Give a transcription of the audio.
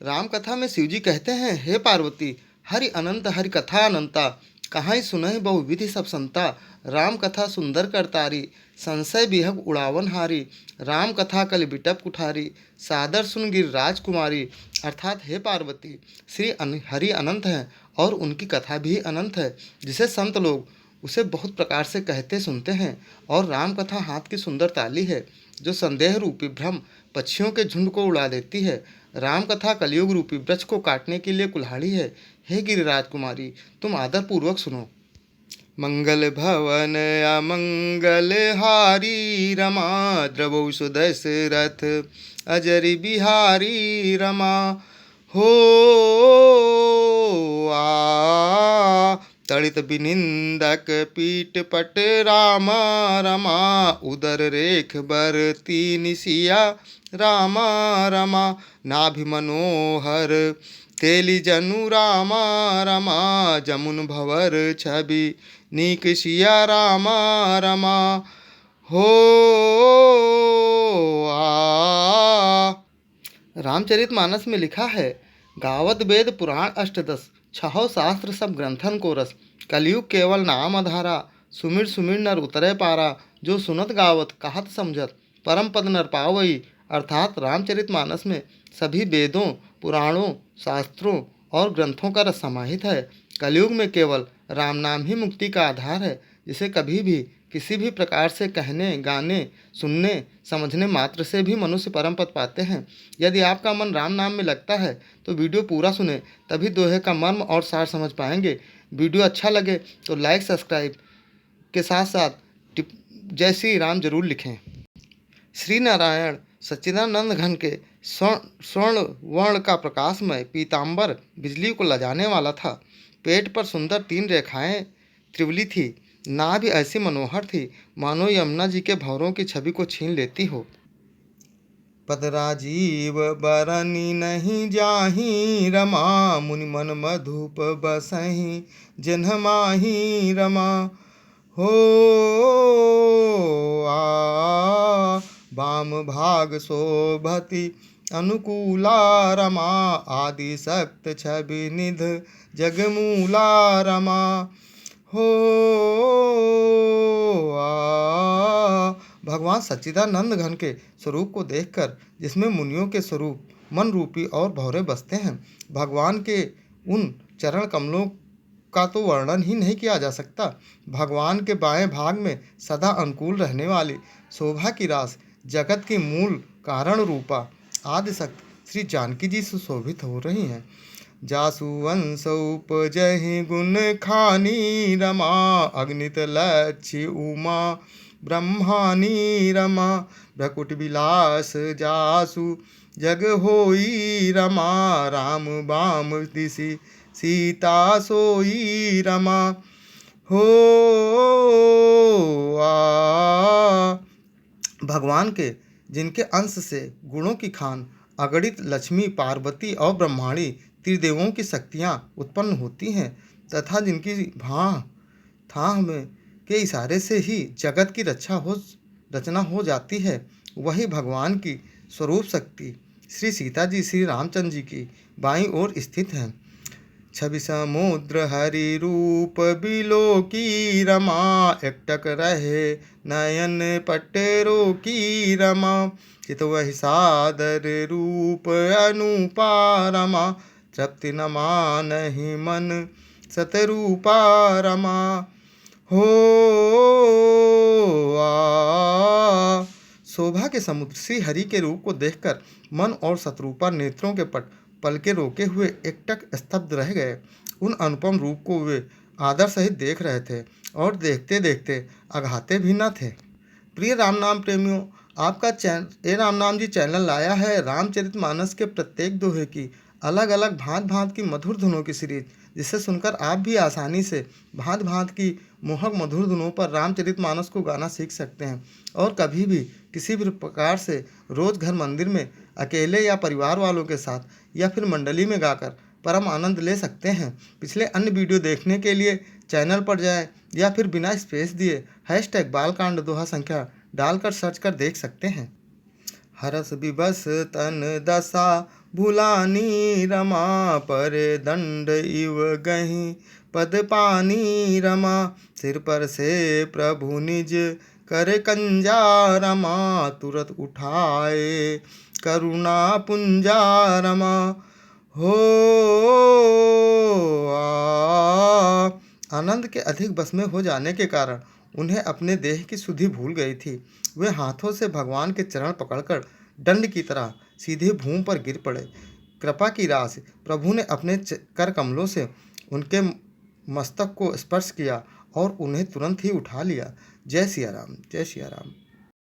राम कथा में शिवजी कहते हैं, हे पार्वती, हरि अनंत हरि कथा अनंता, कहाँ सुनहि बहु विधि सब संता। राम कथा सुंदर करतारी, संशय बिहग उड़ावन हारी। राम कथा कल बिटप कुठारी, सादर सुन गिर राजकुमारी। अर्थात हे पार्वती, हरि अनंत हैं और उनकी कथा भी अनंत है, जिसे संत लोग उसे बहुत प्रकार से कहते सुनते हैं। और राम कथा हाथ की सुंदर ताली है, जो संदेह रूपी भ्रम पक्षियों के झुंड को उड़ा देती है। राम कथा कलयुग रूपी वृक्ष को काटने के लिए कुल्हाड़ी है। हे गिरिराज कुमारी, तुम आदर पूर्वक सुनो। मंगल भवन अमंगल हारी, रमा द्रवौ सुदशरथ अजरि बिहारी। रमा हो आ तड़ित बिनिंदक पीठ पट राम। रमा उदर रेख बर तीन सिया राम। रमा नाभि मनोहर तेली जनु राम। रमा जमुन भवर छवि नीक सिया राम। रमा हो आ। रामचरितमानस में लिखा है, गावत वेद पुराण अष्टदश, छहो शास्त्र सब ग्रंथन को रस। कलयुग केवल नाम आधारा, सुमिर सुमिर नर उतरे पारा। जो सुनत गावत कहत समझत, परम पद नर पावई। अर्थात रामचरितमानस में सभी वेदों, पुराणों, शास्त्रों और ग्रंथों का रस समाहित है। कलयुग में केवल राम नाम ही मुक्ति का आधार है, जिसे कभी भी किसी भी प्रकार से कहने, गाने, सुनने, समझने मात्र से भी मनुष्य परम पद पाते हैं। यदि आपका मन राम नाम में लगता है तो वीडियो पूरा सुने, तभी दोहे का मर्म और सार समझ पाएंगे। वीडियो अच्छा लगे तो लाइक, सब्सक्राइब के साथ साथ जय श्री राम जरूर लिखें। श्री नारायण सच्चिदानंद घन के स्वर्ण वर्ण का प्रकाशमय पीताम्बर बिजली को लजाने वाला था। पेट पर सुंदर 3 रेखाएं त्रिवली थी। नाभि ऐसी मनोहर थी मानो यमुना जी के भंवरों की छवि को छीन लेती हो। पद राजीव बरनी नहीं जाही, रमा मुनि मन मधुप बसही जिन्ह माही। रमा हो आ वाम भाग शोभति अनुकूला। रमा आदि सक्त छवि निध जगमूला। रमा हो आ। भगवान सच्चिदानंद घन के स्वरूप को देखकर, जिसमें मुनियों के स्वरूप मन रूपी और भौरे बसते हैं, भगवान के उन चरण कमलों का तो वर्णन ही नहीं किया जा सकता। भगवान के बाएं भाग में सदा अनुकूल रहने वाली शोभा की रास जगत की मूल कारण रूपा आदिशक्ति श्री जानकी जी सुशोभित हो रही हैं। जासु वंश उपजहि गुण खानी। रमा अग्नित लक्ष्य उमा ब्रह्मानी। रमा भ्रकुट विलास जासु जग होई। रमा राम बाम दिशि सीता सोई। रमा हो आ। भगवान के जिनके अंश से गुणों की खान अगणित लक्ष्मी, पार्वती और ब्रह्माणी त्रिदेवों की शक्तियाँ उत्पन्न होती हैं, तथा जिनकी भाह थाह में के इशारे से ही जगत की रचना हो जाती है, वही भगवान की स्वरूप शक्ति श्री सीता जी श्री रामचंद्र जी की बाईं ओर स्थित है। छवि समुद्र हरि रूप बिलो की। रमा एकटक रहे नयन पटेरो की। रमा चित वही सादर रूप अनुपा। रमा तृप्ति न मानहि मन सतरूपा। रमा हो आ। शोभा के समुद्र श्री हरि के रूप को देखकर मन और शतरूपा नेत्रों के पट पलके रोके हुए एकटक स्तब्ध रह गए। उन अनुपम रूप को वे आदर सहित देख रहे थे और देखते देखते अघाते भी न थे। प्रिय राम नाम प्रेमियों, आपका ए राम नाम जी चैनल लाया है रामचरितमानस के प्रत्येक दोहे की अलग अलग भांत भांत की मधुर धुनों की सीरीज, जिसे सुनकर आप भी आसानी से भांत भांत की मोहक मधुर धुनों पर रामचरितमानस को गाना सीख सकते हैं और कभी भी किसी भी प्रकार से रोज़ घर मंदिर में अकेले या परिवार वालों के साथ या फिर मंडली में गाकर परम आनंद ले सकते हैं। पिछले अन्य वीडियो देखने के लिए चैनल पर जाएं या फिर बिना स्पेस दिए #बालकांड दोहा संख्या डालकर सर्च कर देख सकते हैं। हरस विवश तन दशा भुलानी रमा, पर दंड इव गही पद पानी रमा। सिर पर से प्रभु निज कर कंजा रमा, तुरत उठाए करुणा पुंजा रमा। हो आनंद के अधिक बस में हो जाने के कारण उन्हें अपने देह की सुधि भूल गई थी। वे हाथों से भगवान के चरण पकड़कर दंड की तरह सीधे भूमि पर गिर पड़े। कृपा की राशि प्रभु ने अपने कर कमलों से उनके मस्तक को स्पर्श किया और उन्हें तुरंत ही उठा लिया। जय सिया राम, जय सिया राम।